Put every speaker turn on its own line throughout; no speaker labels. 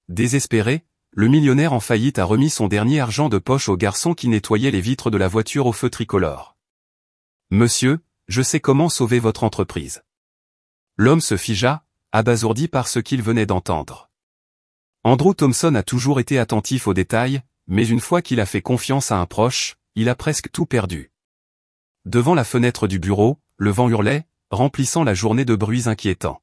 désespéré, le millionnaire en faillite a remis son dernier argent de poche au garçon qui nettoyait les vitres de la voiture au feu tricolore. « Monsieur, je sais comment sauver votre entreprise. » L'homme se figea, abasourdi par ce qu'il venait d'entendre. Andrew Thompson a toujours été attentif aux détails, mais une fois qu'il a fait confiance à un proche, il a presque tout perdu. Devant la fenêtre du bureau, le vent hurlait, remplissant la journée de bruits inquiétants.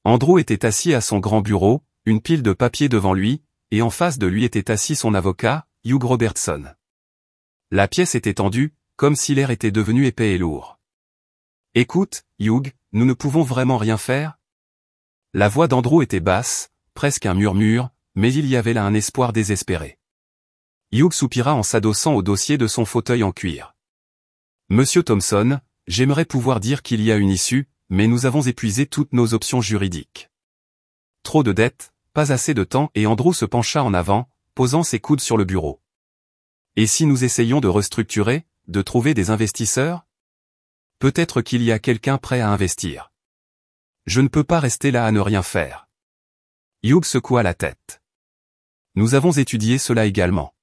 Andrew était assis à son grand bureau, une pile de papiers devant lui, et en face de lui était assis son avocat, Hugh Robertson. La pièce était tendue, comme si l'air était devenu épais et lourd. « Écoute, Hugh, nous ne pouvons vraiment rien faire ?» La voix d'Andrew était basse, presque un murmure, mais il y avait là un espoir désespéré. Hugh soupira en s'adossant au dossier de son fauteuil en cuir. « Monsieur Thompson, j'aimerais pouvoir dire qu'il y a une issue, mais nous avons épuisé toutes nos options juridiques. Trop de dettes, pas assez de temps et Andrew se pencha en avant, posant ses coudes sur le bureau. Et si nous essayions de restructurer, de trouver des investisseurs ? Peut-être qu'il y a quelqu'un prêt à investir. Je ne peux pas rester là à ne rien faire. » Hugh secoua la tête. « Nous avons étudié cela également.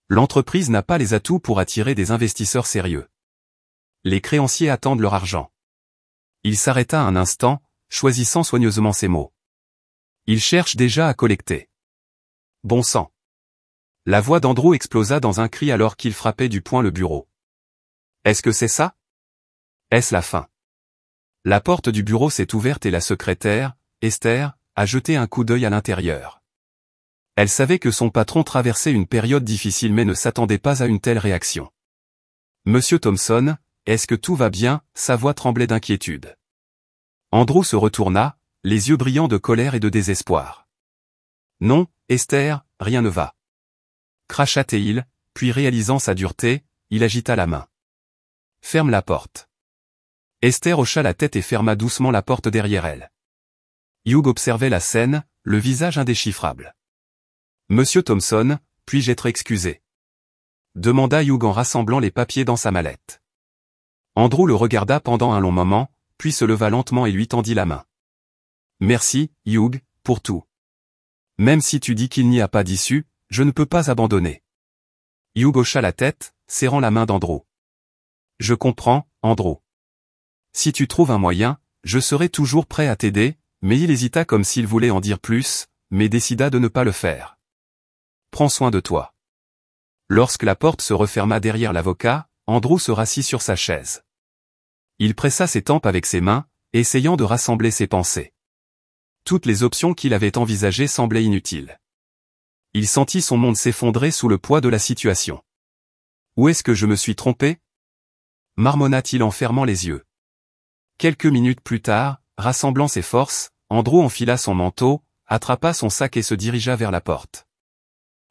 L'entreprise n'a pas les atouts pour attirer des investisseurs sérieux. Les créanciers attendent leur argent. » Il s'arrêta un instant, choisissant soigneusement ses mots. « Ils cherchent déjà à collecter. » Bon sang. La voix d'Andrew explosa dans un cri alors qu'il frappait du poing le bureau. « Est-ce que c'est ça ? Est-ce la fin ? » La porte du bureau s'est ouverte et la secrétaire, Esther, a jeté un coup d'œil à l'intérieur. Elle savait que son patron traversait une période difficile mais ne s'attendait pas à une telle réaction. « Monsieur Thompson, est-ce que tout va bien ?» Sa voix tremblait d'inquiétude. Andrew se retourna, les yeux brillants de colère et de désespoir. « Non, Esther, rien ne va. » Cracha-t-il, puis réalisant sa dureté, il agita la main. « Ferme la porte. » Esther hocha la tête et ferma doucement la porte derrière elle. Hugh observait la scène, le visage indéchiffrable. « Monsieur Thompson, puis-je être excusé ?» demanda Hugh en rassemblant les papiers dans sa mallette. Andrew le regarda pendant un long moment, puis se leva lentement et lui tendit la main. « Merci, Hugh, pour tout. Même si tu dis qu'il n'y a pas d'issue, je ne peux pas abandonner. » Hugh hocha la tête, serrant la main d'Andrew. « Je comprends, Andrew. Si tu trouves un moyen, je serai toujours prêt à t'aider, » mais il hésita comme s'il voulait en dire plus, mais décida de ne pas le faire. « Prends soin de toi. » Lorsque la porte se referma derrière l'avocat, Andrew se rassit sur sa chaise. Il pressa ses tempes avec ses mains, essayant de rassembler ses pensées. Toutes les options qu'il avait envisagées semblaient inutiles. Il sentit son monde s'effondrer sous le poids de la situation. « Où est-ce que je me suis trompé ?» marmonna-t-il en fermant les yeux. Quelques minutes plus tard, rassemblant ses forces, Andrew enfila son manteau, attrapa son sac et se dirigea vers la porte.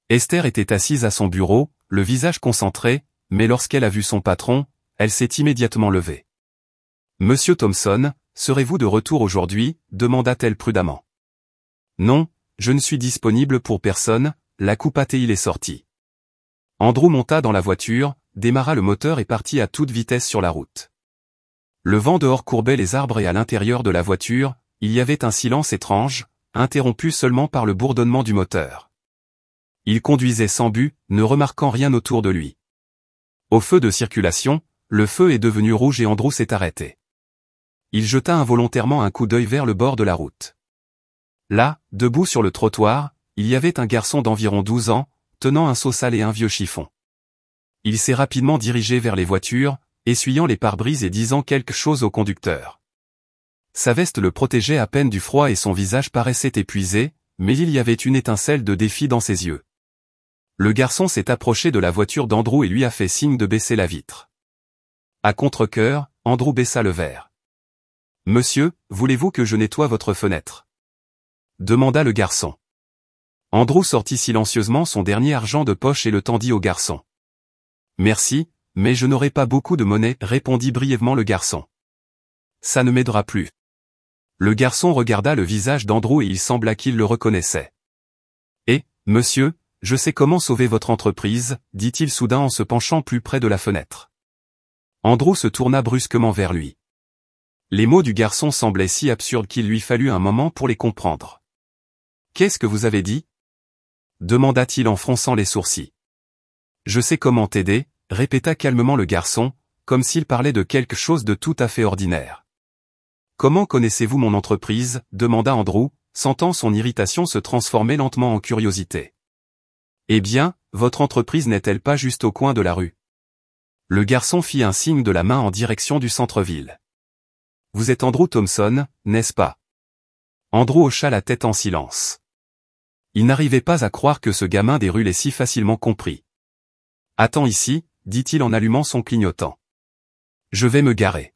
Esther était assise à son bureau, le visage concentré, mais lorsqu'elle a vu son patron, elle s'est immédiatement levée. « Monsieur Thompson, serez-vous de retour aujourd'hui ?» demanda-t-elle prudemment. « Non, je ne suis disponible pour personne », la coupa-t-il et sortit. Andrew monta dans la voiture, démarra le moteur et partit à toute vitesse sur la route. Le vent dehors courbait les arbres et à l'intérieur de la voiture, il y avait un silence étrange, interrompu seulement par le bourdonnement du moteur. Il conduisait sans but, ne remarquant rien autour de lui. Au feu de circulation, le feu est devenu rouge et Andrew s'est arrêté. Il jeta involontairement un coup d'œil vers le bord de la route. Là, debout sur le trottoir, il y avait un garçon d'environ 12 ans, tenant un seau sale et un vieux chiffon. Il s'est rapidement dirigé vers les voitures, essuyant les pare-brises et disant quelque chose au conducteur. Sa veste le protégeait à peine du froid et son visage paraissait épuisé, mais il y avait une étincelle de défi dans ses yeux. Le garçon s'est approché de la voiture d'Andrew et lui a fait signe de baisser la vitre. À contre-cœur, Andrew baissa le verre. « Monsieur, voulez-vous que je nettoie votre fenêtre ?» demanda le garçon. Andrew sortit silencieusement son dernier argent de poche et le tendit au garçon. « Merci, mais je n'aurai pas beaucoup de monnaie, » répondit brièvement le garçon. « Ça ne m'aidera plus. » Le garçon regarda le visage d'Andrew et il sembla qu'il le reconnaissait. « Et, monsieur, je sais comment sauver votre entreprise, » dit-il soudain en se penchant plus près de la fenêtre. Andrew se tourna brusquement vers lui. Les mots du garçon semblaient si absurdes qu'il lui fallut un moment pour les comprendre. Qu'est-ce que vous avez dit? Demanda-t-il en fronçant les sourcils. Je sais comment t'aider, répéta calmement le garçon, comme s'il parlait de quelque chose de tout à fait ordinaire. Comment connaissez-vous mon entreprise? Demanda Andrew, sentant son irritation se transformer lentement en curiosité. Eh bien, votre entreprise n'est-elle pas juste au coin de la rue? Le garçon fit un signe de la main en direction du centre-ville. Vous êtes Andrew Thompson, n'est-ce pas? Andrew hocha la tête en silence. Il n'arrivait pas à croire que ce gamin des rues l'ait si facilement compris. Attends ici, dit-il en allumant son clignotant. Je vais me garer.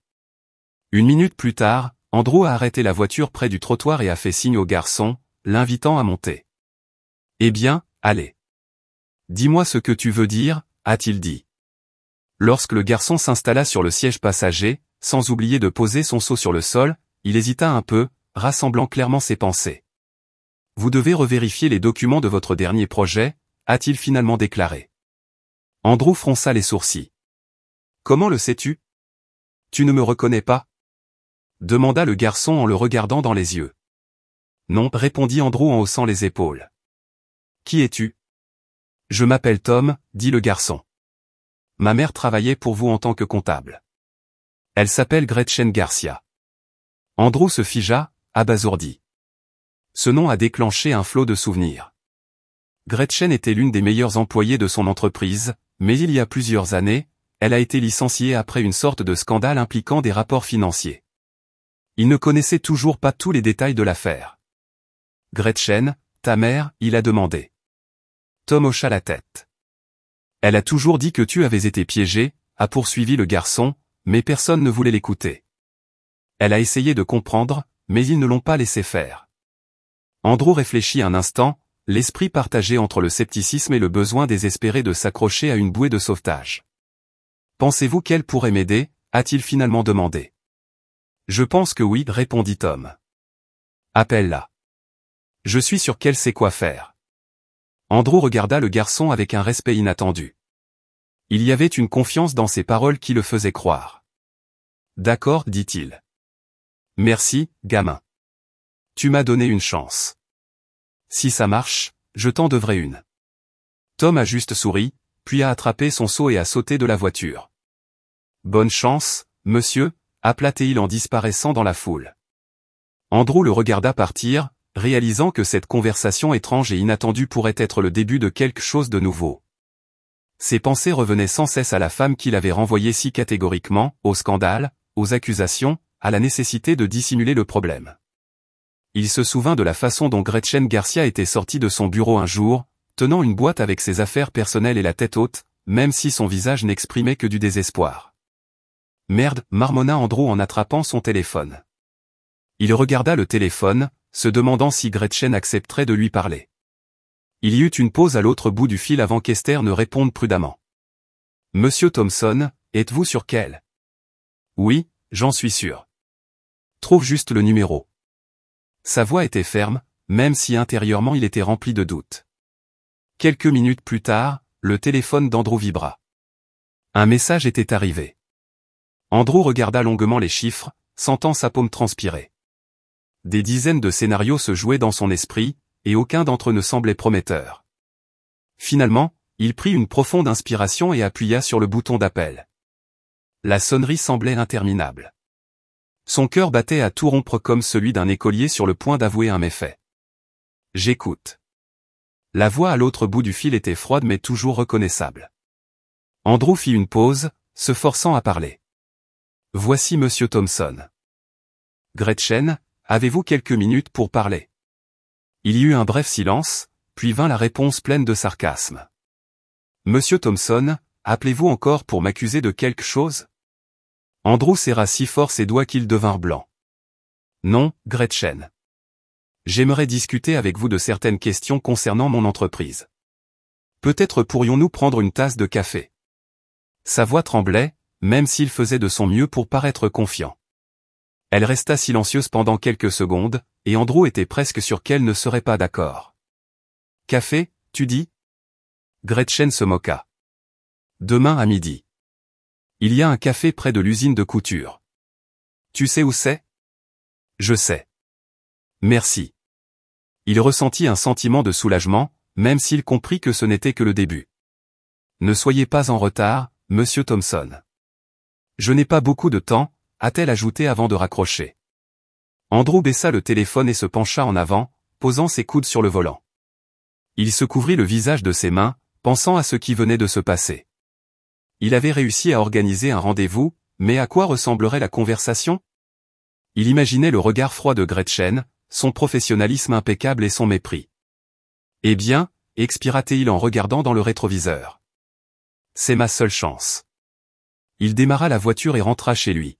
Une minute plus tard, Andrew a arrêté la voiture près du trottoir et a fait signe au garçon, l'invitant à monter. Eh bien, allez. Dis-moi ce que tu veux dire, a-t-il dit. Lorsque le garçon s'installa sur le siège passager, sans oublier de poser son seau sur le sol, il hésita un peu, rassemblant clairement ses pensées. Vous devez revérifier les documents de votre dernier projet, a-t-il finalement déclaré. Andrew fronça les sourcils. Comment le sais-tu? Tu ne me reconnais pas? Demanda le garçon en le regardant dans les yeux. Non, répondit Andrew en haussant les épaules. Qui es-tu? Je m'appelle Tom, dit le garçon. Ma mère travaillait pour vous en tant que comptable. Elle s'appelle Gretchen Garcia. Andrew se figea, abasourdi. Ce nom a déclenché un flot de souvenirs. Gretchen était l'une des meilleures employées de son entreprise, mais il y a plusieurs années, elle a été licenciée après une sorte de scandale impliquant des rapports financiers. Il ne connaissait toujours pas tous les détails de l'affaire. Gretchen, ta mère, il a demandé. Tom hocha la tête. Elle a toujours dit que tu avais été piégé, a poursuivi le garçon, mais personne ne voulait l'écouter. Elle a essayé de comprendre, mais ils ne l'ont pas laissé faire. Andrew réfléchit un instant, l'esprit partagé entre le scepticisme et le besoin désespéré de s'accrocher à une bouée de sauvetage. Pensez-vous qu'elle pourrait m'aider? A-t-il finalement demandé. Je pense que oui, répondit Tom. Appelle-la. Je suis sûr qu'elle sait quoi faire. Andrew regarda le garçon avec un respect inattendu. Il y avait une confiance dans ses paroles qui le faisait croire. D'accord, dit-il. Merci, gamin. Tu m'as donné une chance. Si ça marche, je t'en devrai une. Tom a juste souri, puis a attrapé son seau et a sauté de la voiture. Bonne chance, monsieur, appela-t-il en disparaissant dans la foule. Andrew le regarda partir, réalisant que cette conversation étrange et inattendue pourrait être le début de quelque chose de nouveau. Ses pensées revenaient sans cesse à la femme qu'il avait renvoyée si catégoriquement, au scandale, aux accusations, à la nécessité de dissimuler le problème. Il se souvint de la façon dont Gretchen Garcia était sortie de son bureau un jour, tenant une boîte avec ses affaires personnelles et la tête haute, même si son visage n'exprimait que du désespoir. Merde, marmonna Andrew en attrapant son téléphone. Il regarda le téléphone, se demandant si Gretchen accepterait de lui parler. Il y eut une pause à l'autre bout du fil avant qu'Esther ne réponde prudemment. Monsieur Thompson, êtes-vous sûr qu'elle? Oui, j'en suis sûr. Trouve juste le numéro. Sa voix était ferme, même si intérieurement il était rempli de doutes. Quelques minutes plus tard, le téléphone d'Andrew vibra. Un message était arrivé. Andrew regarda longuement les chiffres, sentant sa paume transpirer. Des dizaines de scénarios se jouaient dans son esprit, et aucun d'entre eux ne semblait prometteur. Finalement, il prit une profonde inspiration et appuya sur le bouton d'appel. La sonnerie semblait interminable. Son cœur battait à tout rompre comme celui d'un écolier sur le point d'avouer un méfait. J'écoute. La voix à l'autre bout du fil était froide mais toujours reconnaissable. Andrew fit une pause, se forçant à parler. Voici Monsieur Thompson. Gretchen, avez-vous quelques minutes pour parler? Il y eut un bref silence, puis vint la réponse pleine de sarcasme. Monsieur Thompson, appelez-vous encore pour m'accuser de quelque chose? Andrew serra si fort ses doigts qu'ils devinrent blancs. Non, Gretchen. J'aimerais discuter avec vous de certaines questions concernant mon entreprise. Peut-être pourrions-nous prendre une tasse de café. Sa voix tremblait, même s'il faisait de son mieux pour paraître confiant. Elle resta silencieuse pendant quelques secondes, et Andrew était presque sûr qu'elle ne serait pas d'accord. Café, tu dis? Gretchen se moqua. Demain à midi. Il y a un café près de l'usine de couture. Tu sais où c'est? Je sais. Merci. Il ressentit un sentiment de soulagement, même s'il comprit que ce n'était que le début. Ne soyez pas en retard, monsieur Thompson. Je n'ai pas beaucoup de temps, a-t-elle ajouté avant de raccrocher. Andrew baissa le téléphone et se pencha en avant, posant ses coudes sur le volant. Il se couvrit le visage de ses mains, pensant à ce qui venait de se passer. Il avait réussi à organiser un rendez-vous, mais à quoi ressemblerait la conversation? Il imaginait le regard froid de Gretchen, son professionnalisme impeccable et son mépris. Eh bien, expira-t-il en regardant dans le rétroviseur. C'est ma seule chance. Il démarra la voiture et rentra chez lui.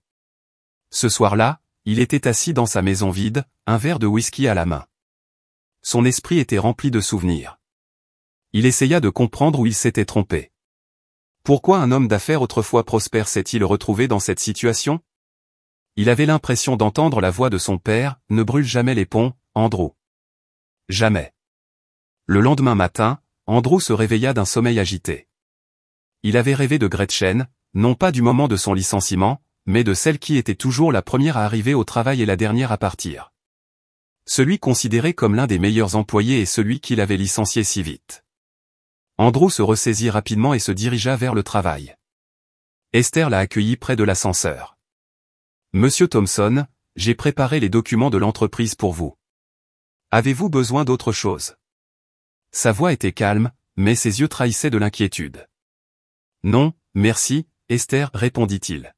Ce soir-là, il était assis dans sa maison vide, un verre de whisky à la main. Son esprit était rempli de souvenirs. Il essaya de comprendre où il s'était trompé. Pourquoi un homme d'affaires autrefois prospère s'est-il retrouvé dans cette situation? Il avait l'impression d'entendre la voix de son père, « Ne brûle jamais les ponts, Andrew. » Jamais. Le lendemain matin, Andrew se réveilla d'un sommeil agité. Il avait rêvé de Gretchen, non pas du moment de son licenciement, mais de celle qui était toujours la première à arriver au travail et la dernière à partir. Celui considéré comme l'un des meilleurs employés et celui qui l'avait licencié si vite. Andrew se ressaisit rapidement et se dirigea vers le travail. Esther l'a accueilli près de l'ascenseur. « Monsieur Thompson, j'ai préparé les documents de l'entreprise pour vous. Avez-vous besoin d'autre chose ?» Sa voix était calme, mais ses yeux trahissaient de l'inquiétude. « Non, merci, Esther, répondit-il.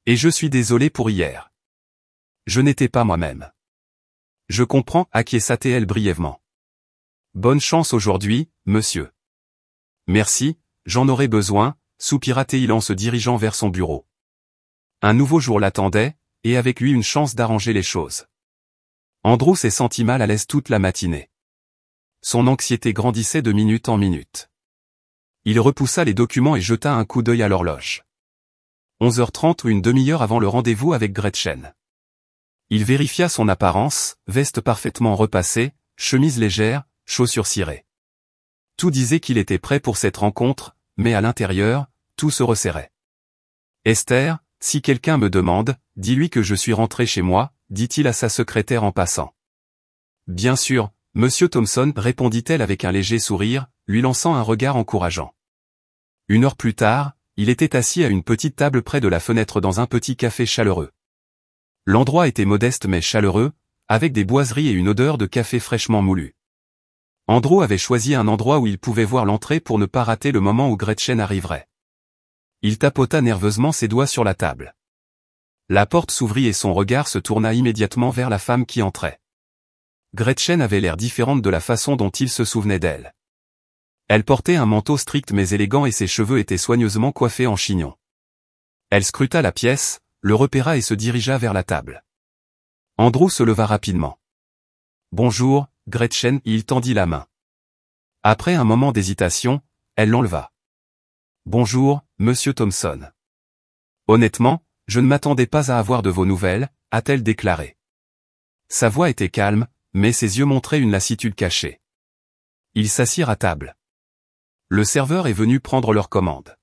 Et je suis désolé pour hier. Je n'étais pas moi-même. Je comprends, acquiesça-t-elle brièvement. Bonne chance aujourd'hui, monsieur. Merci, j'en aurai besoin, soupira-t-il en se dirigeant vers son bureau. Un nouveau jour l'attendait, et avec lui une chance d'arranger les choses. Andrew s'est senti mal à l'aise toute la matinée. Son anxiété grandissait de minute en minute. Il repoussa les documents et jeta un coup d'œil à l'horloge. 11h30 ou une demi-heure avant le rendez-vous avec Gretchen. Il vérifia son apparence, veste parfaitement repassée, chemise légère, chaussures cirées. Tout disait qu'il était prêt pour cette rencontre, mais à l'intérieur, tout se resserrait. « Esther, si quelqu'un me demande, dis-lui que je suis rentré chez moi, dit-il à sa secrétaire en passant. « Bien sûr, monsieur Thompson, répondit-elle avec un léger sourire, lui lançant un regard encourageant. 1 heure plus tard, il était assis à une petite table près de la fenêtre dans un petit café chaleureux. L'endroit était modeste mais chaleureux, avec des boiseries et une odeur de café fraîchement moulu. Andrew avait choisi un endroit où il pouvait voir l'entrée pour ne pas rater le moment où Gretchen arriverait. Il tapota nerveusement ses doigts sur la table. La porte s'ouvrit et son regard se tourna immédiatement vers la femme qui entrait. Gretchen avait l'air différente de la façon dont il se souvenait d'elle. Elle portait un manteau strict mais élégant et ses cheveux étaient soigneusement coiffés en chignon. Elle scruta la pièce, le repéra et se dirigea vers la table. Andrew se leva rapidement. « Bonjour, Gretchen » il tendit la main. Après un moment d'hésitation, elle l'enleva. « Bonjour, monsieur Thompson. »« Honnêtement, je ne m'attendais pas à avoir de vos nouvelles » a-t-elle déclaré. Sa voix était calme, mais ses yeux montraient une lassitude cachée. Ils s'assirent à table. Le serveur est venu prendre leur commande.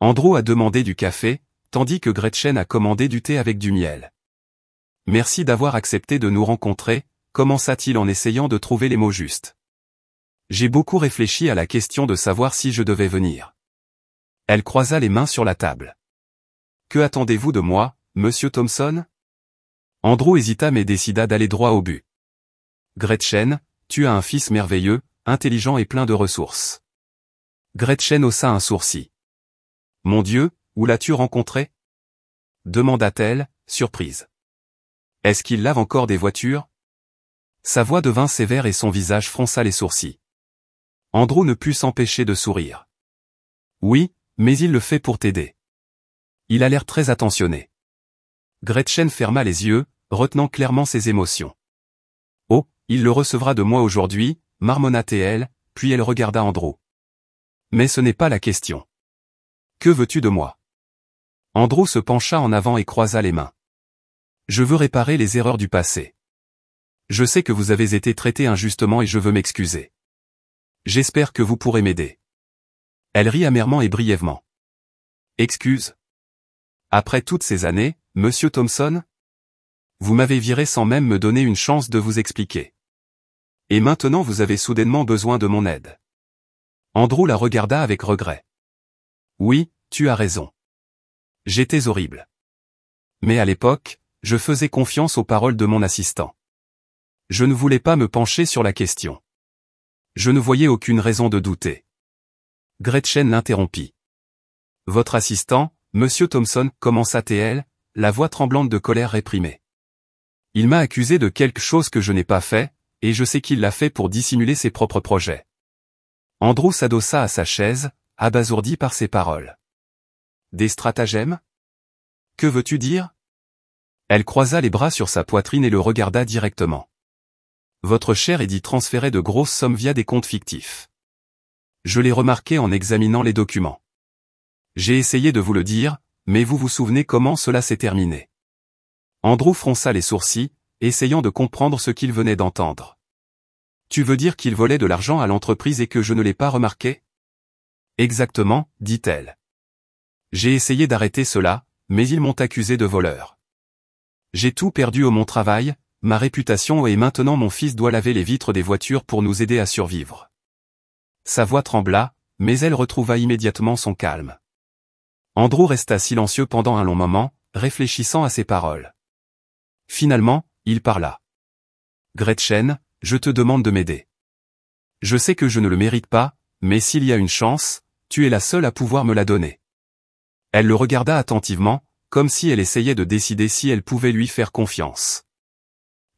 Andrew a demandé du café, tandis que Gretchen a commandé du thé avec du miel. « Merci d'avoir accepté de nous rencontrer » commença-t-il en essayant de trouver les mots justes. « J'ai beaucoup réfléchi à la question de savoir si je devais venir. » Elle croisa les mains sur la table. « Que attendez-vous de moi, monsieur Thompson ?» Andrew hésita mais décida d'aller droit au but. « Gretchen, tu as un fils merveilleux, intelligent et plein de ressources. » Gretchen haussa un sourcil. « Mon Dieu, où l'as-tu rencontré ?» demanda-t-elle, surprise. « Est-ce qu'il lave encore des voitures ?» Sa voix devint sévère et son visage fronça les sourcils. Andrew ne put s'empêcher de sourire. « Oui, mais il le fait pour t'aider. Il a l'air très attentionné. » Gretchen ferma les yeux, retenant clairement ses émotions. « Oh, il le recevra de moi aujourd'hui, » marmonna-t-elle, puis elle regarda Andrew. « Mais ce n'est pas la question. Que veux-tu de moi ?» Andrew se pencha en avant et croisa les mains. « Je veux réparer les erreurs du passé. Je sais que vous avez été traité injustement et je veux m'excuser. J'espère que vous pourrez m'aider. » Elle rit amèrement et brièvement. « Excuse. Après toutes ces années, monsieur Thompson ? Vous m'avez viré sans même me donner une chance de vous expliquer. Et maintenant vous avez soudainement besoin de mon aide. Andrew la regarda avec regret. Oui, tu as raison. J'étais horrible. Mais à l'époque, je faisais confiance aux paroles de mon assistant. Je ne voulais pas me pencher sur la question. Je ne voyais aucune raison de douter. Gretchen l'interrompit. Votre assistant, Monsieur Thompson, commença-t-elle, la voix tremblante de colère réprimée. Il m'a accusé de quelque chose que je n'ai pas fait, et je sais qu'il l'a fait pour dissimuler ses propres projets. Andrew s'adossa à sa chaise, abasourdi par ces paroles. Des stratagèmes? Que veux-tu dire? Elle croisa les bras sur sa poitrine et le regarda directement. Votre cher Eddie transférait de grosses sommes via des comptes fictifs. Je l'ai remarqué en examinant les documents. J'ai essayé de vous le dire, mais vous vous souvenez comment cela s'est terminé. Andrew fronça les sourcils, essayant de comprendre ce qu'il venait d'entendre. Tu veux dire qu'il volait de l'argent à l'entreprise et que je ne l'ai pas remarqué? Exactement, dit-elle. J'ai essayé d'arrêter cela, mais ils m'ont accusé de voleur. J'ai tout perdu au mon travail, ma réputation et maintenant mon fils doit laver les vitres des voitures pour nous aider à survivre. Sa voix trembla, mais elle retrouva immédiatement son calme. Andrew resta silencieux pendant un long moment, réfléchissant à ses paroles. Finalement, il parla. Gretchen, je te demande de m'aider. Je sais que je ne le mérite pas, mais s'il y a une chance, tu es la seule à pouvoir me la donner. Elle le regarda attentivement, comme si elle essayait de décider si elle pouvait lui faire confiance.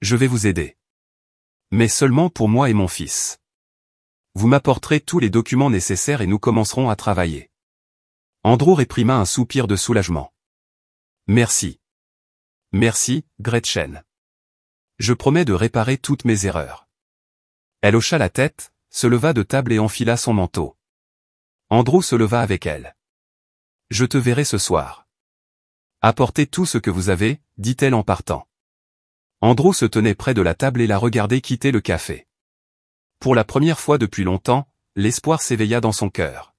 Je vais vous aider. Mais seulement pour moi et mon fils. Vous m'apporterez tous les documents nécessaires et nous commencerons à travailler. Andrew réprima un soupir de soulagement. Merci. Merci, Gretchen. Je promets de réparer toutes mes erreurs. Elle hocha la tête, se leva de table et enfila son manteau. Andrew se leva avec elle. Je te verrai ce soir. Apportez tout ce que vous avez, dit-elle en partant. Andrew se tenait près de la table et la regardait quitter le café. Pour la première fois depuis longtemps, l'espoir s'éveilla dans son cœur.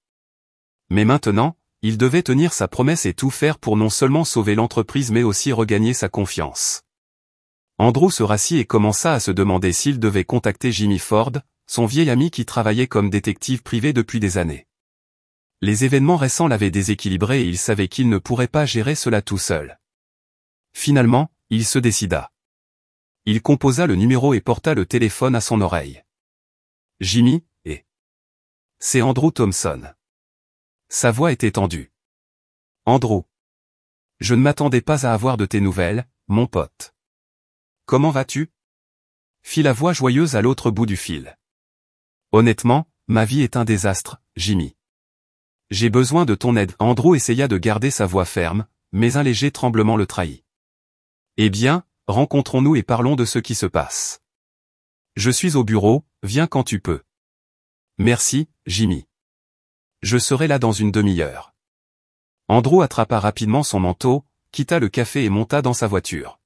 Mais maintenant, il devait tenir sa promesse et tout faire pour non seulement sauver l'entreprise mais aussi regagner sa confiance. Andrew se rassit et commença à se demander s'il devait contacter Jimmy Ford, son vieil ami qui travaillait comme détective privé depuis des années. Les événements récents l'avaient déséquilibré et il savait qu'il ne pourrait pas gérer cela tout seul. Finalement, il se décida. Il composa le numéro et porta le téléphone à son oreille. Jimmy, c'est Andrew Thompson. Sa voix était tendue. Andrew. Je ne m'attendais pas à avoir de tes nouvelles, mon pote. Comment vas-tu? Fit la voix joyeuse à l'autre bout du fil. Honnêtement, ma vie est un désastre, Jimmy. J'ai besoin de ton aide. Andrew essaya de garder sa voix ferme, mais un léger tremblement le trahit. Eh bien, rencontrons-nous et parlons de ce qui se passe. Je suis au bureau, viens quand tu peux. Merci, Jimmy. Je serai là dans une demi-heure. Andrew attrapa rapidement son manteau, quitta le café et monta dans sa voiture.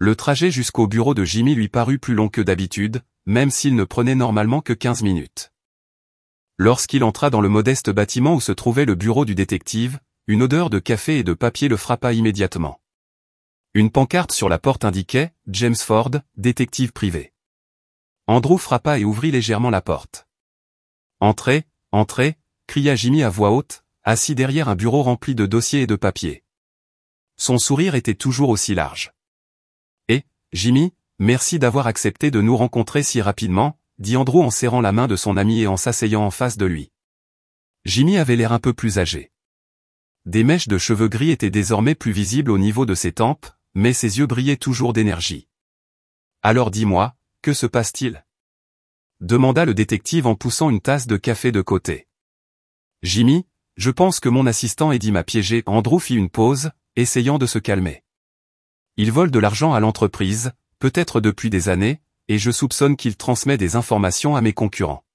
Le trajet jusqu'au bureau de Jimmy lui parut plus long que d'habitude, même s'il ne prenait normalement que 15 minutes. Lorsqu'il entra dans le modeste bâtiment où se trouvait le bureau du détective, une odeur de café et de papier le frappa immédiatement. Une pancarte sur la porte indiquait « James Ford, détective privé ». Andrew frappa et ouvrit légèrement la porte. « Entrez, entrez », cria Jimmy à voix haute, assis derrière un bureau rempli de dossiers et de papiers. Son sourire était toujours aussi large. Jimmy, merci d'avoir accepté de nous rencontrer si rapidement, dit Andrew en serrant la main de son ami et en s'asseyant en face de lui. Jimmy avait l'air un peu plus âgé. Des mèches de cheveux gris étaient désormais plus visibles au niveau de ses tempes, mais ses yeux brillaient toujours d'énergie. Alors dis-moi, que se passe-t-il? Demanda le détective en poussant une tasse de café de côté. Jimmy, je pense que mon assistant Eddie m'a piégé. Andrew fit une pause, essayant de se calmer. Il vole de l'argent à l'entreprise, peut-être depuis des années, et je soupçonne qu'il transmet des informations à mes concurrents.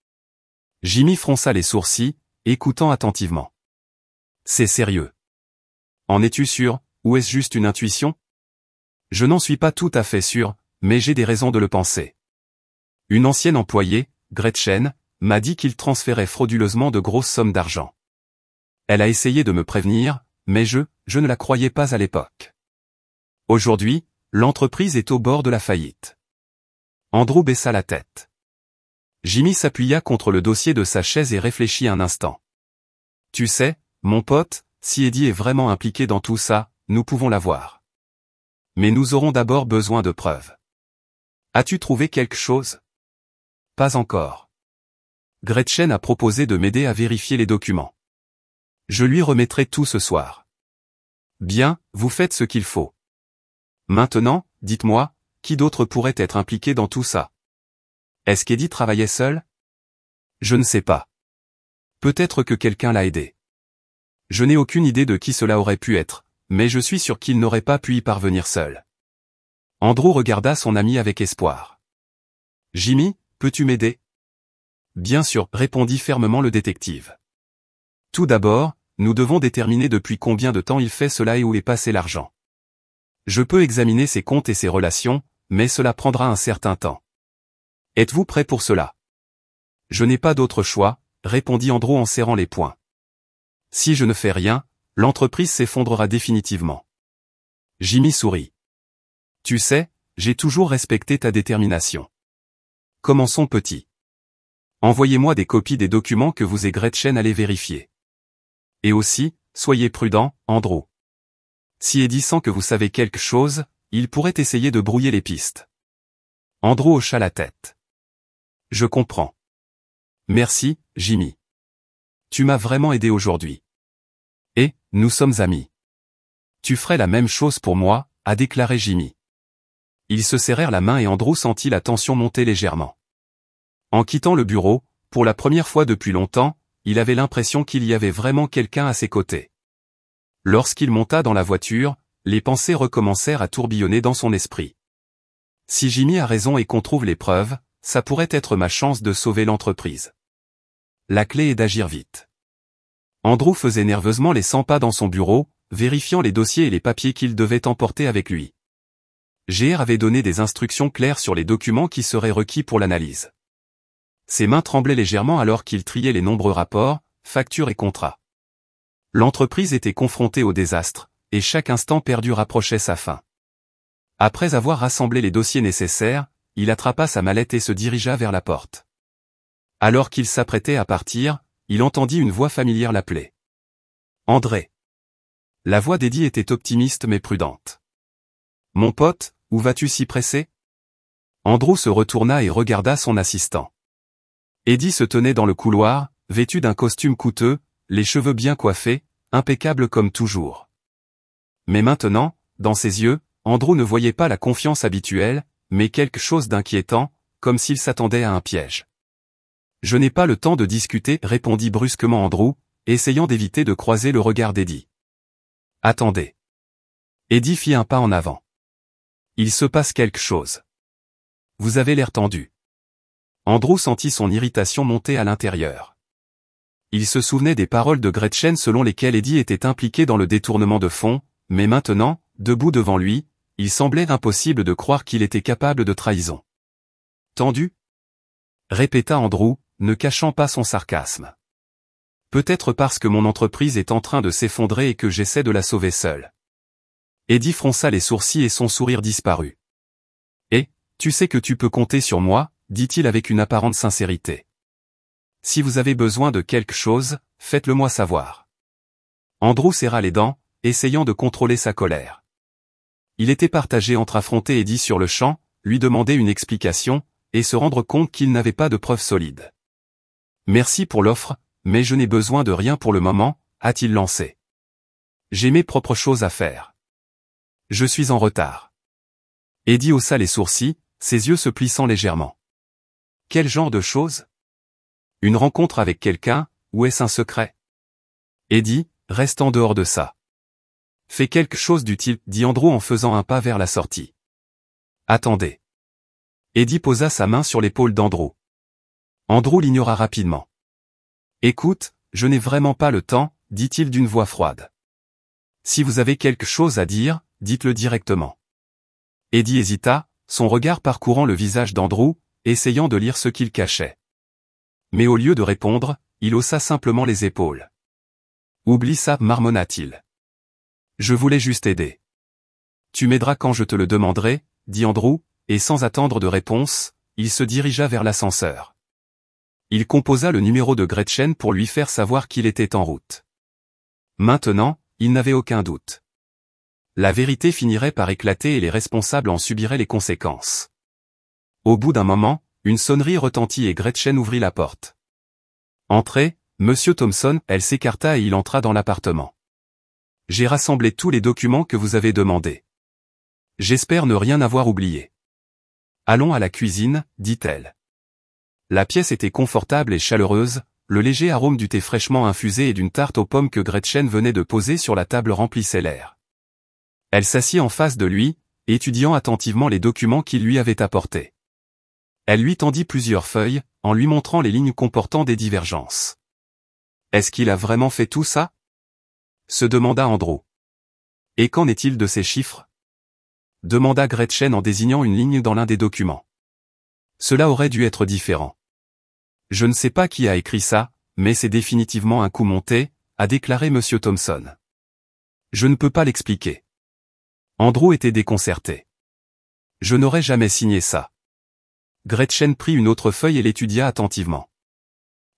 Jimmy fronça les sourcils, écoutant attentivement. C'est sérieux. En es-tu sûr, ou est-ce juste une intuition? Je n'en suis pas tout à fait sûr, mais j'ai des raisons de le penser. Une ancienne employée, Gretchen, m'a dit qu'il transférait frauduleusement de grosses sommes d'argent. Elle a essayé de me prévenir, mais je ne la croyais pas à l'époque. Aujourd'hui, l'entreprise est au bord de la faillite. Andrew baissa la tête. Jimmy s'appuya contre le dossier de sa chaise et réfléchit un instant. Tu sais, mon pote, si Eddie est vraiment impliqué dans tout ça, nous pouvons l'avoir. Mais nous aurons d'abord besoin de preuves. As-tu trouvé quelque chose? Pas encore. Gretchen a proposé de m'aider à vérifier les documents. Je lui remettrai tout ce soir. Bien, vous faites ce qu'il faut. Maintenant, dites-moi, qui d'autre pourrait être impliqué dans tout ça? Est-ce qu'Eddie travaillait seul? Je ne sais pas. Peut-être que quelqu'un l'a aidé. Je n'ai aucune idée de qui cela aurait pu être, mais je suis sûr qu'il n'aurait pas pu y parvenir seul. Andrew regarda son ami avec espoir. Jimmy, peux-tu m'aider? Bien sûr, répondit fermement le détective. Tout d'abord, nous devons déterminer depuis combien de temps il fait cela et où est passé l'argent. Je peux examiner ses comptes et ses relations, mais cela prendra un certain temps. Êtes-vous prêt pour cela? Je n'ai pas d'autre choix, répondit Andrew en serrant les poings. Si je ne fais rien, l'entreprise s'effondrera définitivement. Jimmy sourit. Tu sais, j'ai toujours respecté ta détermination. Commençons petit. Envoyez-moi des copies des documents que vous et Gretchen allez vérifier. Et aussi, soyez prudent, Andrew. Si Eddie sent que vous savez quelque chose, il pourrait essayer de brouiller les pistes. Andrew hocha la tête. Je comprends. Merci, Jimmy. Tu m'as vraiment aidé aujourd'hui. Et, nous sommes amis. Tu ferais la même chose pour moi, a déclaré Jimmy. Ils se serrèrent la main et Andrew sentit la tension monter légèrement. En quittant le bureau, pour la première fois depuis longtemps, il avait l'impression qu'il y avait vraiment quelqu'un à ses côtés. Lorsqu'il monta dans la voiture, les pensées recommencèrent à tourbillonner dans son esprit. Si Jimmy a raison et qu'on trouve les preuves, ça pourrait être ma chance de sauver l'entreprise. La clé est d'agir vite. Andrew faisait nerveusement les 100 pas dans son bureau, vérifiant les dossiers et les papiers qu'il devait emporter avec lui. GR avait donné des instructions claires sur les documents qui seraient requis pour l'analyse. Ses mains tremblaient légèrement alors qu'il triait les nombreux rapports, factures et contrats. L'entreprise était confrontée au désastre, et chaque instant perdu rapprochait sa fin. Après avoir rassemblé les dossiers nécessaires, il attrapa sa mallette et se dirigea vers la porte. Alors qu'il s'apprêtait à partir, il entendit une voix familière l'appeler. André. La voix d'Eddie était optimiste mais prudente. Mon pote, où vas-tu si pressé? Andrew se retourna et regarda son assistant. Eddie se tenait dans le couloir, vêtu d'un costume coûteux, les cheveux bien coiffés, impeccable comme toujours. Mais maintenant, dans ses yeux, Andrew ne voyait pas la confiance habituelle, mais quelque chose d'inquiétant, comme s'il s'attendait à un piège. Je n'ai pas le temps de discuter, répondit brusquement Andrew, essayant d'éviter de croiser le regard d'Eddie. Attendez. Eddie fit un pas en avant. Il se passe quelque chose. Vous avez l'air tendu. Andrew sentit son irritation monter à l'intérieur. Il se souvenait des paroles de Gretchen selon lesquelles Eddie était impliqué dans le détournement de fonds, mais maintenant, debout devant lui, il semblait impossible de croire qu'il était capable de trahison. Tendu? Répéta Andrew, ne cachant pas son sarcasme. Peut-être parce que mon entreprise est en train de s'effondrer et que j'essaie de la sauver seul. Eddie fronça les sourcils et son sourire disparut. Et, tu sais que tu peux compter sur moi, dit-il avec une apparente sincérité. Si vous avez besoin de quelque chose, faites-le moi savoir. Andrew serra les dents, essayant de contrôler sa colère. Il était partagé entre affronter Eddie sur le champ, lui demander une explication, et se rendre compte qu'il n'avait pas de preuves solides. Merci pour l'offre, mais je n'ai besoin de rien pour le moment, a-t-il lancé. J'ai mes propres choses à faire. Je suis en retard. Eddie haussa les sourcils, ses yeux se plissant légèrement. Quel genre de choses? Une rencontre avec quelqu'un, ou est-ce un secret? Eddie, reste en dehors de ça. Fais quelque chose d'utile, dit Andrew en faisant un pas vers la sortie. Attendez. Eddie posa sa main sur l'épaule d'Andrew. Andrew l'ignora rapidement. Écoute, je n'ai vraiment pas le temps, dit-il d'une voix froide. Si vous avez quelque chose à dire, dites-le directement. Eddie hésita, son regard parcourant le visage d'Andrew, essayant de lire ce qu'il cachait. Mais au lieu de répondre, il haussa simplement les épaules. Oublie ça, marmonna-t-il. Je voulais juste aider. Tu m'aideras quand je te le demanderai, dit Andrew, et sans attendre de réponse, il se dirigea vers l'ascenseur. Il composa le numéro de Gretchen pour lui faire savoir qu'il était en route. Maintenant, il n'avait aucun doute. La vérité finirait par éclater et les responsables en subiraient les conséquences. Au bout d'un moment, une sonnerie retentit et Gretchen ouvrit la porte. « Entrez, Monsieur Thompson », elle s'écarta et il entra dans l'appartement. « J'ai rassemblé tous les documents que vous avez demandés. J'espère ne rien avoir oublié. »« Allons à la cuisine », dit-elle. La pièce était confortable et chaleureuse, le léger arôme du thé fraîchement infusé et d'une tarte aux pommes que Gretchen venait de poser sur la table remplissait l'air. Elle s'assit en face de lui, étudiant attentivement les documents qu'il lui avait apportés. Elle lui tendit plusieurs feuilles, en lui montrant les lignes comportant des divergences. « Est-ce qu'il a vraiment fait tout ça ?» se demanda Andrew. « Et qu'en est-il de ces chiffres ?» demanda Gretchen en désignant une ligne dans l'un des documents. Cela aurait dû être différent. « Je ne sais pas qui a écrit ça, mais c'est définitivement un coup monté, » a déclaré M. Thompson. « Je ne peux pas l'expliquer. » Andrew était déconcerté. « Je n'aurais jamais signé ça. » Gretchen prit une autre feuille et l'étudia attentivement.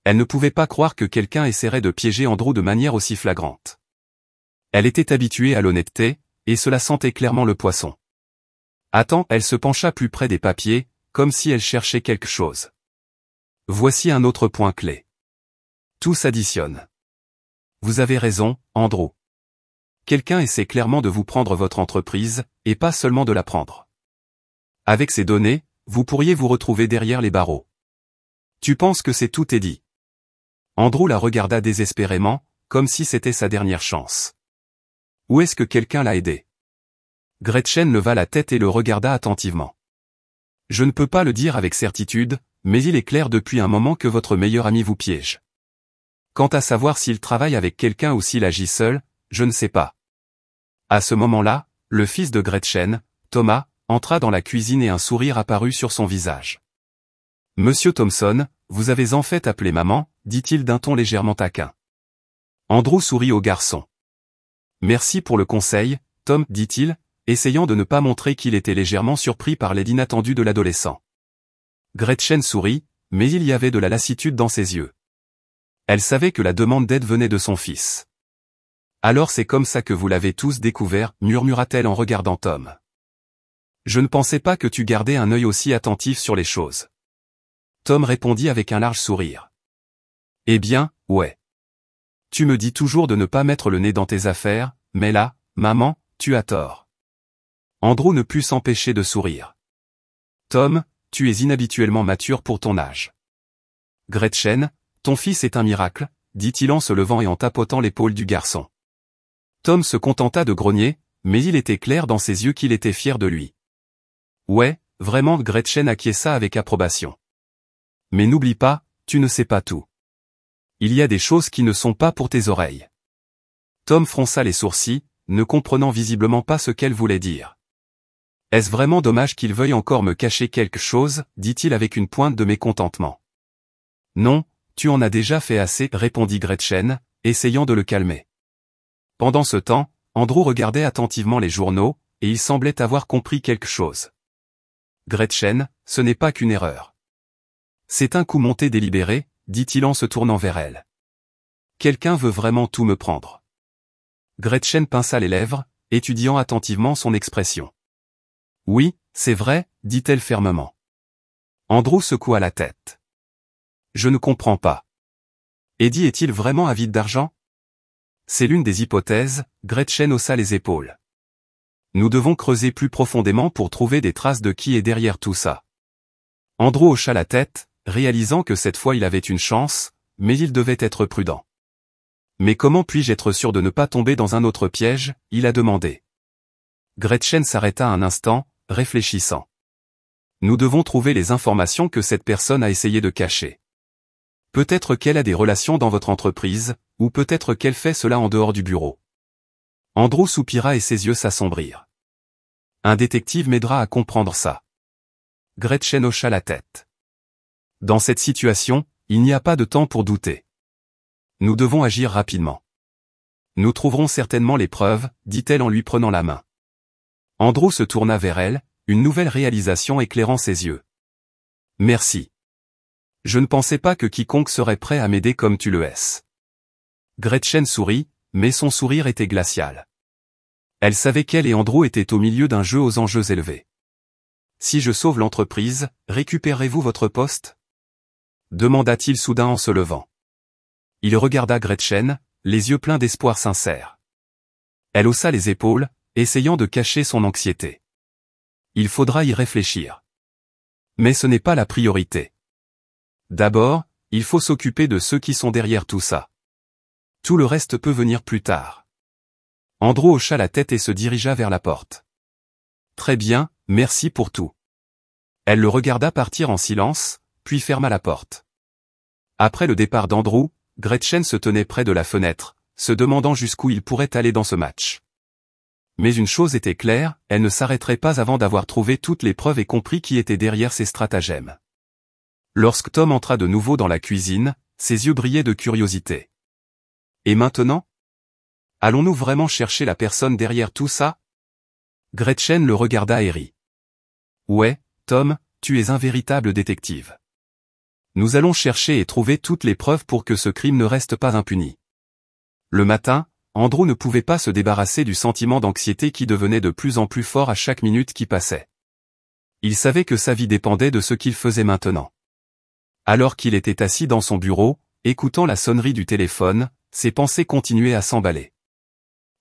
Elle ne pouvait pas croire que quelqu'un essaierait de piéger Andrew de manière aussi flagrante. Elle était habituée à l'honnêteté, et cela sentait clairement le poisson. Attends, elle se pencha plus près des papiers, comme si elle cherchait quelque chose. Voici un autre point clé. Tout s'additionne. Vous avez raison, Andrew. Quelqu'un essaie clairement de vous prendre votre entreprise, et pas seulement de la prendre. Avec ces données, vous pourriez vous retrouver derrière les barreaux. Tu penses que c'est tout est dit? Andrew la regarda désespérément, comme si c'était sa dernière chance. Où est-ce que quelqu'un l'a aidé? Gretchen leva la tête et le regarda attentivement. Je ne peux pas le dire avec certitude, mais il est clair depuis un moment que votre meilleur ami vous piège. Quant à savoir s'il travaille avec quelqu'un ou s'il agit seul, je ne sais pas. À ce moment-là, le fils de Gretchen, Thomas, entra dans la cuisine et un sourire apparut sur son visage. « Monsieur Thompson, vous avez en fait appelé maman », dit-il d'un ton légèrement taquin. Andrew sourit au garçon. « Merci pour le conseil, Tom », dit-il, essayant de ne pas montrer qu'il était légèrement surpris par l'aide inattendue de l'adolescent. Gretchen sourit, mais il y avait de la lassitude dans ses yeux. Elle savait que la demande d'aide venait de son fils. « Alors c'est comme ça que vous l'avez tous découvert », murmura-t-elle en regardant Tom. Je ne pensais pas que tu gardais un œil aussi attentif sur les choses. Tom répondit avec un large sourire. Eh bien, ouais. Tu me dis toujours de ne pas mettre le nez dans tes affaires, mais là, maman, tu as tort. Andrew ne put s'empêcher de sourire. Tom, tu es inhabituellement mature pour ton âge. Gretchen, ton fils est un miracle, dit-il en se levant et en tapotant l'épaule du garçon. Tom se contenta de grogner, mais il était clair dans ses yeux qu'il était fier de lui. Ouais, vraiment, Gretchen acquiesça avec approbation. Mais n'oublie pas, tu ne sais pas tout. Il y a des choses qui ne sont pas pour tes oreilles. Tom fronça les sourcils, ne comprenant visiblement pas ce qu'elle voulait dire. Est-ce vraiment dommage qu'il veuille encore me cacher quelque chose, dit-il avec une pointe de mécontentement. Non, tu en as déjà fait assez, répondit Gretchen, essayant de le calmer. Pendant ce temps, Andrew regardait attentivement les journaux, et il semblait avoir compris quelque chose. Gretchen, ce n'est pas qu'une erreur. C'est un coup monté délibéré, dit-il en se tournant vers elle. Quelqu'un veut vraiment tout me prendre. Gretchen pinça les lèvres, étudiant attentivement son expression. Oui, c'est vrai, dit-elle fermement. Andrew secoua la tête. Je ne comprends pas. Eddie est-il vraiment avide d'argent? C'est l'une des hypothèses, Gretchen haussa les épaules. Nous devons creuser plus profondément pour trouver des traces de qui est derrière tout ça. Andrew hocha la tête, réalisant que cette fois il avait une chance, mais il devait être prudent. Mais comment puis-je être sûr de ne pas tomber dans un autre piège, il a demandé. Gretchen s'arrêta un instant, réfléchissant. Nous devons trouver les informations que cette personne a essayé de cacher. Peut-être qu'elle a des relations dans votre entreprise, ou peut-être qu'elle fait cela en dehors du bureau. Andrew soupira et ses yeux s'assombrirent. Un détective m'aidera à comprendre ça. Gretchen hocha la tête. Dans cette situation, il n'y a pas de temps pour douter. Nous devons agir rapidement. Nous trouverons certainement les preuves, dit-elle en lui prenant la main. Andrew se tourna vers elle, une nouvelle réalisation éclairant ses yeux. Merci. Je ne pensais pas que quiconque serait prêt à m'aider comme tu le es. Gretchen sourit, mais son sourire était glacial. Elle savait qu'elle et Andrew étaient au milieu d'un jeu aux enjeux élevés. Si je sauve l'entreprise, récupérez-vous votre poste? Demanda-t-il soudain en se levant. Il regarda Gretchen, les yeux pleins d'espoir sincère. Elle haussa les épaules, essayant de cacher son anxiété. Il faudra y réfléchir. Mais ce n'est pas la priorité. D'abord, il faut s'occuper de ceux qui sont derrière tout ça. Tout le reste peut venir plus tard. Andrew hocha la tête et se dirigea vers la porte. Très bien, merci pour tout. Elle le regarda partir en silence, puis ferma la porte. Après le départ d'Andrew, Gretchen se tenait près de la fenêtre, se demandant jusqu'où il pourrait aller dans ce match. Mais une chose était claire, elle ne s'arrêterait pas avant d'avoir trouvé toutes les preuves et compris qui était derrière ses stratagèmes. Lorsque Tom entra de nouveau dans la cuisine, ses yeux brillaient de curiosité. Et maintenant? Allons-nous vraiment chercher la personne derrière tout ça? Gretchen le regarda et rit. Ouais, Tom, tu es un véritable détective. Nous allons chercher et trouver toutes les preuves pour que ce crime ne reste pas impuni. Le matin, Andrew ne pouvait pas se débarrasser du sentiment d'anxiété qui devenait de plus en plus fort à chaque minute qui passait. Il savait que sa vie dépendait de ce qu'il faisait maintenant. Alors qu'il était assis dans son bureau, écoutant la sonnerie du téléphone, ses pensées continuaient à s'emballer.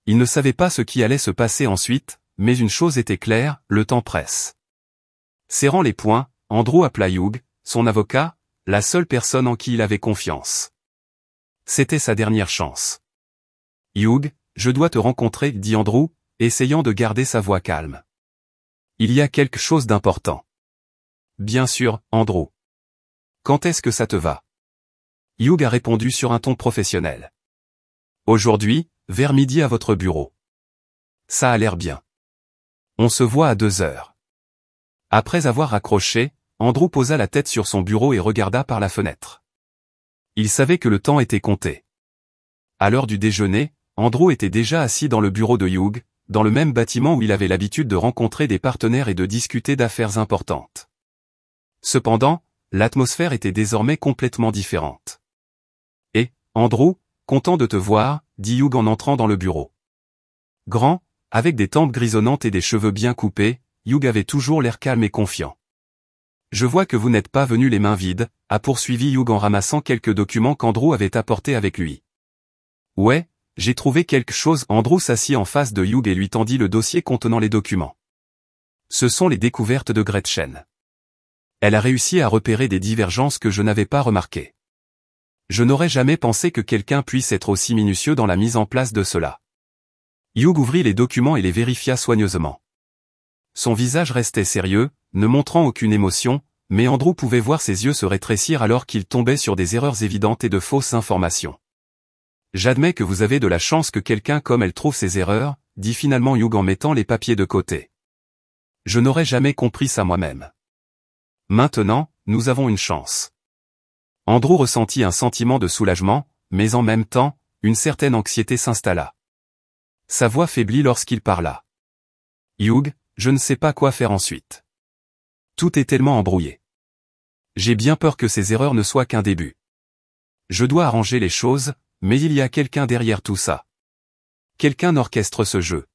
Il ne savait pas ce qui allait se passer ensuite, mais une chose était claire, le temps presse. Serrant les poings, Andrew appela Hugh, son avocat, la seule personne en qui il avait confiance. C'était sa dernière chance. Hugh, je dois te rencontrer, dit Andrew, essayant de garder sa voix calme. Il y a quelque chose d'important. Bien sûr, Andrew. Quand est-ce que ça te va? Hugh a répondu sur un ton professionnel. Aujourd'hui, vers midi à votre bureau. Ça a l'air bien. On se voit à 2h. Après avoir raccroché, Andrew posa la tête sur son bureau et regarda par la fenêtre. Il savait que le temps était compté. À l'heure du déjeuner, Andrew était déjà assis dans le bureau de Hugh, dans le même bâtiment où il avait l'habitude de rencontrer des partenaires et de discuter d'affaires importantes. Cependant, l'atmosphère était désormais complètement différente. Et, Andrew, content de te voir, dit Hugh en entrant dans le bureau. Grand, avec des tempes grisonnantes et des cheveux bien coupés, Hugh avait toujours l'air calme et confiant. Je vois que vous n'êtes pas venu les mains vides, a poursuivi Hugh en ramassant quelques documents qu'Andrew avait apportés avec lui. Ouais, j'ai trouvé quelque chose. Andrew s'assit en face de Hugh et lui tendit le dossier contenant les documents. Ce sont les découvertes de Gretchen. Elle a réussi à repérer des divergences que je n'avais pas remarquées. Je n'aurais jamais pensé que quelqu'un puisse être aussi minutieux dans la mise en place de cela. Hugh ouvrit les documents et les vérifia soigneusement. Son visage restait sérieux, ne montrant aucune émotion, mais Andrew pouvait voir ses yeux se rétrécir alors qu'il tombait sur des erreurs évidentes et de fausses informations. J'admets que vous avez de la chance que quelqu'un comme elle trouve ces erreurs, dit finalement Hugh en mettant les papiers de côté. Je n'aurais jamais compris ça moi-même. Maintenant, nous avons une chance. Andrew ressentit un sentiment de soulagement, mais en même temps, une certaine anxiété s'installa. Sa voix faiblit lorsqu'il parla. Hugh, je ne sais pas quoi faire ensuite. Tout est tellement embrouillé. J'ai bien peur que ces erreurs ne soient qu'un début. Je dois arranger les choses, mais il y a quelqu'un derrière tout ça. Quelqu'un orchestre ce jeu.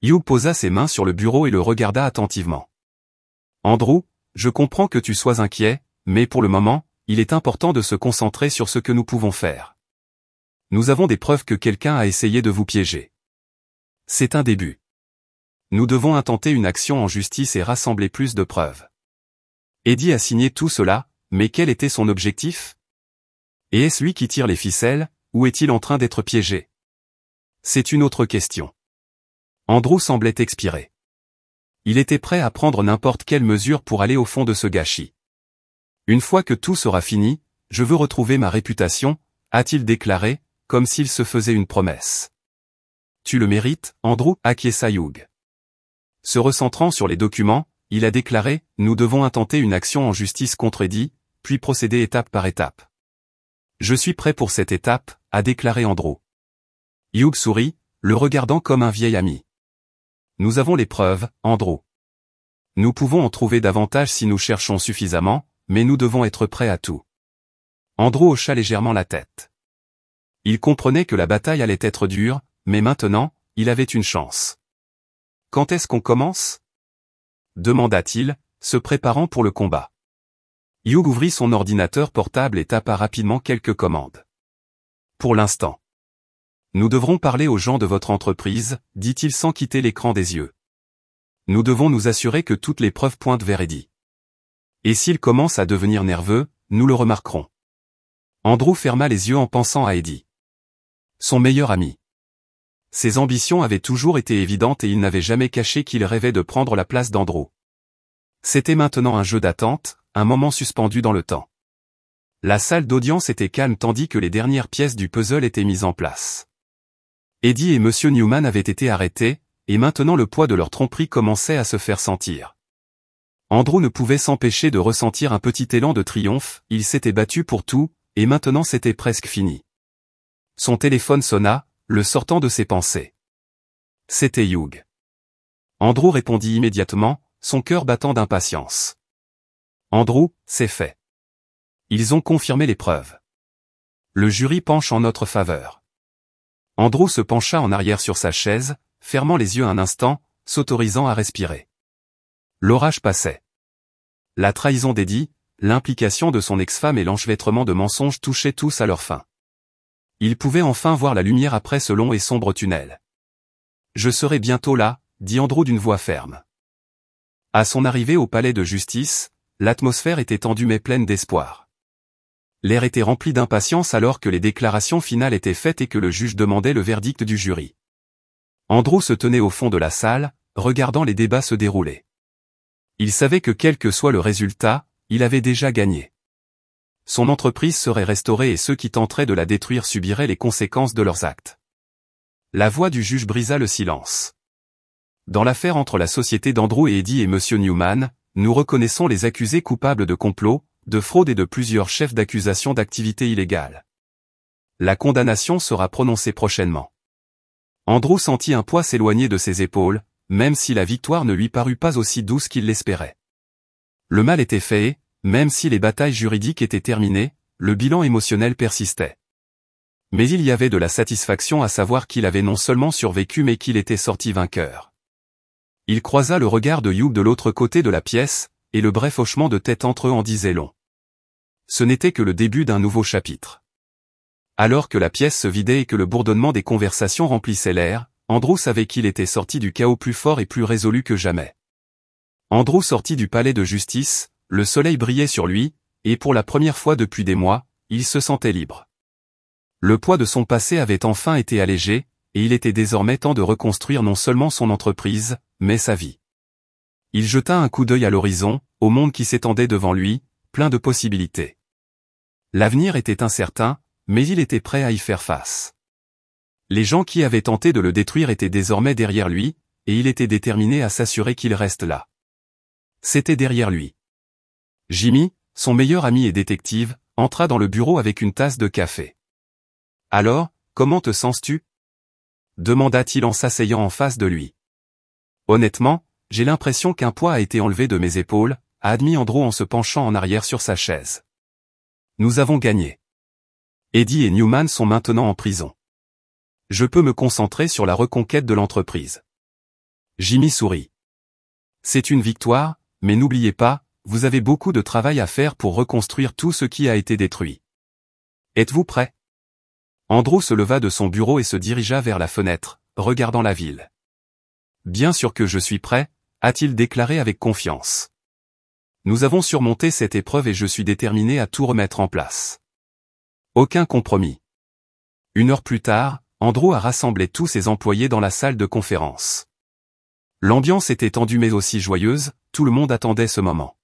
Hugh posa ses mains sur le bureau et le regarda attentivement. Andrew, je comprends que tu sois inquiet, mais pour le moment, il est important de se concentrer sur ce que nous pouvons faire. Nous avons des preuves que quelqu'un a essayé de vous piéger. C'est un début. Nous devons intenter une action en justice et rassembler plus de preuves. Eddie a signé tout cela, mais quel était son objectif? Et est-ce lui qui tire les ficelles, ou est-il en train d'être piégé? C'est une autre question. Andrew semblait expiré. Il était prêt à prendre n'importe quelle mesure pour aller au fond de ce gâchis. Une fois que tout sera fini, je veux retrouver ma réputation, a-t-il déclaré, comme s'il se faisait une promesse. Tu le mérites, Andrew, acquiesça Hugh. Se recentrant sur les documents, il a déclaré, nous devons intenter une action en justice contre Eddie, puis procéder étape par étape. Je suis prêt pour cette étape, a déclaré Andrew. Hugh sourit, le regardant comme un vieil ami. Nous avons les preuves, Andrew. Nous pouvons en trouver davantage si nous cherchons suffisamment, mais nous devons être prêts à tout. Andrew hocha légèrement la tête. Il comprenait que la bataille allait être dure, mais maintenant, il avait une chance. Quand est-ce qu'on commence? Demanda-t-il, se préparant pour le combat. Hugh ouvrit son ordinateur portable et tapa rapidement quelques commandes. Pour l'instant. Nous devrons parler aux gens de votre entreprise, dit-il sans quitter l'écran des yeux. Nous devons nous assurer que toutes les preuves pointent vers Eddie. Et s'il commence à devenir nerveux, nous le remarquerons. Andrew ferma les yeux en pensant à Eddie. Son meilleur ami. Ses ambitions avaient toujours été évidentes et il n'avait jamais caché qu'il rêvait de prendre la place d'Andrew. C'était maintenant un jeu d'attente, un moment suspendu dans le temps. La salle d'audience était calme tandis que les dernières pièces du puzzle étaient mises en place. Eddie et M. Newman avaient été arrêtés, et maintenant le poids de leur tromperie commençait à se faire sentir. Andrew ne pouvait s'empêcher de ressentir un petit élan de triomphe, il s'était battu pour tout, et maintenant c'était presque fini. Son téléphone sonna, le sortant de ses pensées. C'était Hugh. Andrew répondit immédiatement, son cœur battant d'impatience. Andrew, c'est fait. Ils ont confirmé les preuves. Le jury penche en notre faveur. Andrew se pencha en arrière sur sa chaise, fermant les yeux un instant, s'autorisant à respirer. L'orage passait. La trahison d'Eddie, l'implication de son ex-femme et l'enchevêtrement de mensonges touchaient tous à leur fin. Il pouvait enfin voir la lumière après ce long et sombre tunnel. Je serai bientôt là, dit Andrew d'une voix ferme. À son arrivée au palais de justice, l'atmosphère était tendue mais pleine d'espoir. L'air était rempli d'impatience alors que les déclarations finales étaient faites et que le juge demandait le verdict du jury. Andrew se tenait au fond de la salle, regardant les débats se dérouler. Il savait que quel que soit le résultat, il avait déjà gagné. Son entreprise serait restaurée et ceux qui tenteraient de la détruire subiraient les conséquences de leurs actes. La voix du juge brisa le silence. Dans l'affaire entre la société d'Andrew et Eddie et M. Newman, nous reconnaissons les accusés coupables de complot, de fraude et de plusieurs chefs d'accusation d'activité illégale. La condamnation sera prononcée prochainement. Andrew sentit un poids s'éloigner de ses épaules, même si la victoire ne lui parut pas aussi douce qu'il l'espérait. Le mal était fait, même si les batailles juridiques étaient terminées, le bilan émotionnel persistait. Mais il y avait de la satisfaction à savoir qu'il avait non seulement survécu mais qu'il était sorti vainqueur. Il croisa le regard de Hugh de l'autre côté de la pièce, et le bref hochement de tête entre eux en disait long. Ce n'était que le début d'un nouveau chapitre. Alors que la pièce se vidait et que le bourdonnement des conversations remplissait l'air, Andrew savait qu'il était sorti du chaos plus fort et plus résolu que jamais. Andrew sortit du palais de justice, le soleil brillait sur lui, et pour la première fois depuis des mois, il se sentait libre. Le poids de son passé avait enfin été allégé, et il était désormais temps de reconstruire non seulement son entreprise, mais sa vie. Il jeta un coup d'œil à l'horizon, au monde qui s'étendait devant lui, plein de possibilités. L'avenir était incertain, mais il était prêt à y faire face. Les gens qui avaient tenté de le détruire étaient désormais derrière lui, et il était déterminé à s'assurer qu'il reste là. C'était derrière lui. Jimmy, son meilleur ami et détective, entra dans le bureau avec une tasse de café. « Alors, comment te sens-tu » demanda-t-il en s'asseyant en face de lui. « Honnêtement, j'ai l'impression qu'un poids a été enlevé de mes épaules, » a admis Andrew en se penchant en arrière sur sa chaise. « Nous avons gagné. Eddie et Newman sont maintenant en prison. Je peux me concentrer sur la reconquête de l'entreprise. » Jimmy sourit. « C'est une victoire, mais n'oubliez pas, vous avez beaucoup de travail à faire pour reconstruire tout ce qui a été détruit. Êtes-vous prêt ?» Andrew se leva de son bureau et se dirigea vers la fenêtre, regardant la ville. « Bien sûr que je suis prêt, » a-t-il déclaré avec confiance. « Nous avons surmonté cette épreuve et je suis déterminé à tout remettre en place. Aucun compromis. » 1 heure plus tard, Andrew a rassemblé tous ses employés dans la salle de conférence. L'ambiance était tendue mais aussi joyeuse, tout le monde attendait ce moment.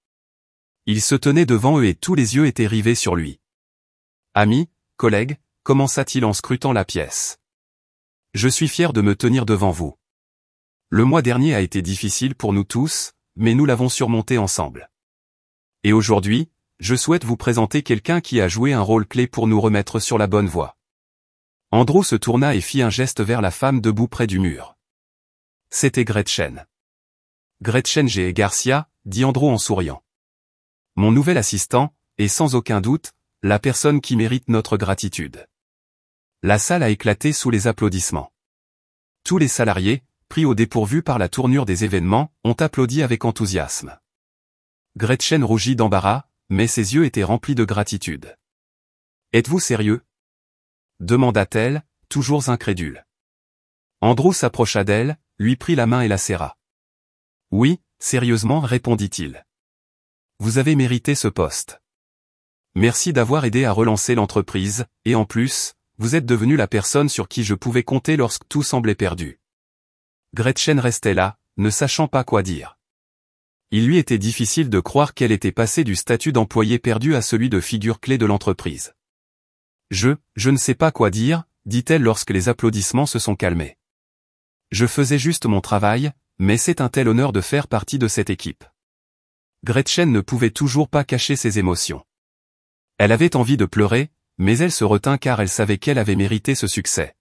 Il se tenait devant eux et tous les yeux étaient rivés sur lui. « Amis, collègues, » commença-t-il en scrutant la pièce. « Je suis fier de me tenir devant vous. Le mois dernier a été difficile pour nous tous, mais nous l'avons surmonté ensemble. Et aujourd'hui, je souhaite vous présenter quelqu'un qui a joué un rôle clé pour nous remettre sur la bonne voie. » Andrew se tourna et fit un geste vers la femme debout près du mur. C'était Gretchen. « Gretchen G. Garcia, » dit Andrew en souriant. Mon nouvel assistant est sans aucun doute la personne qui mérite notre gratitude. La salle a éclaté sous les applaudissements. Tous les salariés, pris au dépourvu par la tournure des événements, ont applaudi avec enthousiasme. Gretchen rougit d'embarras, mais ses yeux étaient remplis de gratitude. « Êtes-vous sérieux ?» demanda-t-elle, toujours incrédule. Andrew s'approcha d'elle, lui prit la main et la serra. « Oui, sérieusement, répondit-il. Vous avez mérité ce poste. Merci d'avoir aidé à relancer l'entreprise, et en plus, vous êtes devenu la personne sur qui je pouvais compter lorsque tout semblait perdu. » Gretchen restait là, ne sachant pas quoi dire. Il lui était difficile de croire qu'elle était passée du statut d'employé perdu à celui de figure clé de l'entreprise. Je ne sais pas quoi dire, dit-elle lorsque les applaudissements se sont calmés. Je faisais juste mon travail, mais c'est un tel honneur de faire partie de cette équipe. Gretchen ne pouvait toujours pas cacher ses émotions. Elle avait envie de pleurer, mais elle se retint car elle savait qu'elle avait mérité ce succès.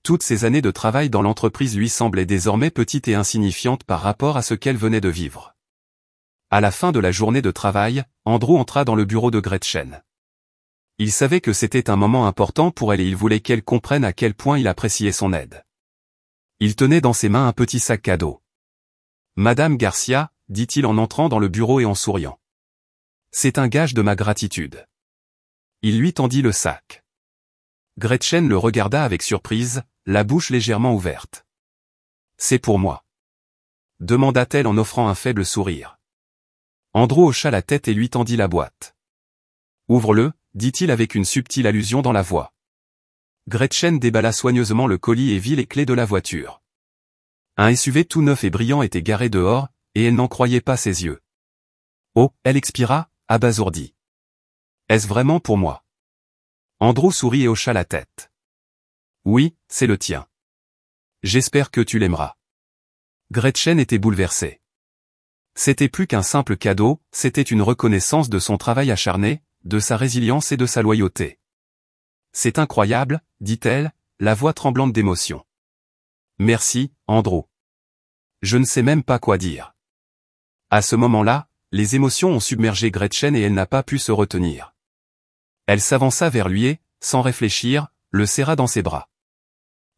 Toutes ces années de travail dans l'entreprise lui semblaient désormais petites et insignifiantes par rapport à ce qu'elle venait de vivre. À la fin de la journée de travail, Andrew entra dans le bureau de Gretchen. Il savait que c'était un moment important pour elle et il voulait qu'elle comprenne à quel point il appréciait son aide. Il tenait dans ses mains un petit sac cadeau. « Madame Garcia », dit-il en entrant dans le bureau et en souriant. « C'est un gage de ma gratitude. » Il lui tendit le sac. Gretchen le regarda avec surprise, la bouche légèrement ouverte. « C'est pour moi ?» demanda-t-elle en offrant un faible sourire. Andrew hocha la tête et lui tendit la boîte. « Ouvre-le », dit-il avec une subtile allusion dans la voix. Gretchen déballa soigneusement le colis et vit les clés de la voiture. Un SUV tout neuf et brillant était garé dehors, et elle n'en croyait pas ses yeux. « Oh » elle expira, abasourdie. « Est-ce vraiment pour moi ?» Andrew sourit et hocha la tête. « Oui, c'est le tien. J'espère que tu l'aimeras. » Gretchen était bouleversée. C'était plus qu'un simple cadeau, c'était une reconnaissance de son travail acharné, de sa résilience et de sa loyauté. « C'est incroyable », dit-elle, la voix tremblante d'émotion. « Merci, Andrew. Je ne sais même pas quoi dire. » À ce moment-là, les émotions ont submergé Gretchen et elle n'a pas pu se retenir. Elle s'avança vers lui et, sans réfléchir, le serra dans ses bras.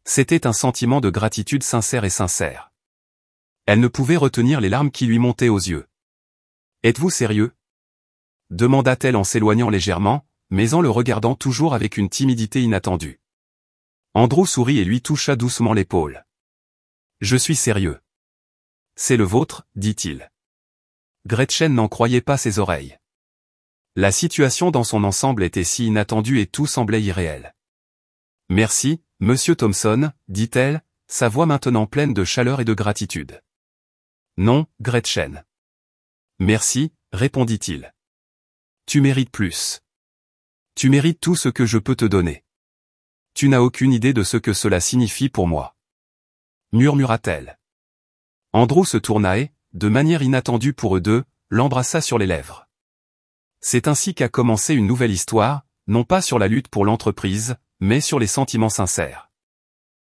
C'était un sentiment de gratitude sincère et sincère. Elle ne pouvait retenir les larmes qui lui montaient aux yeux. « Êtes-vous sérieux ?» demanda-t-elle en s'éloignant légèrement, mais en le regardant toujours avec une timidité inattendue. Andrew sourit et lui toucha doucement l'épaule. « Je suis sérieux. »« C'est le vôtre, » dit-il. Gretchen n'en croyait pas ses oreilles. La situation dans son ensemble était si inattendue et tout semblait irréel. « Merci, Monsieur Thompson, » dit-elle, sa voix maintenant pleine de chaleur et de gratitude. « Non, Gretchen. »« Merci, » répondit-il. « Tu mérites plus. Tu mérites tout ce que je peux te donner. Tu n'as aucune idée de ce que cela signifie pour moi. » murmura-t-elle. Andrew se tourna et, de manière inattendue pour eux deux, l'embrassa sur les lèvres. C'est ainsi qu'a commencé une nouvelle histoire, non pas sur la lutte pour l'entreprise, mais sur les sentiments sincères.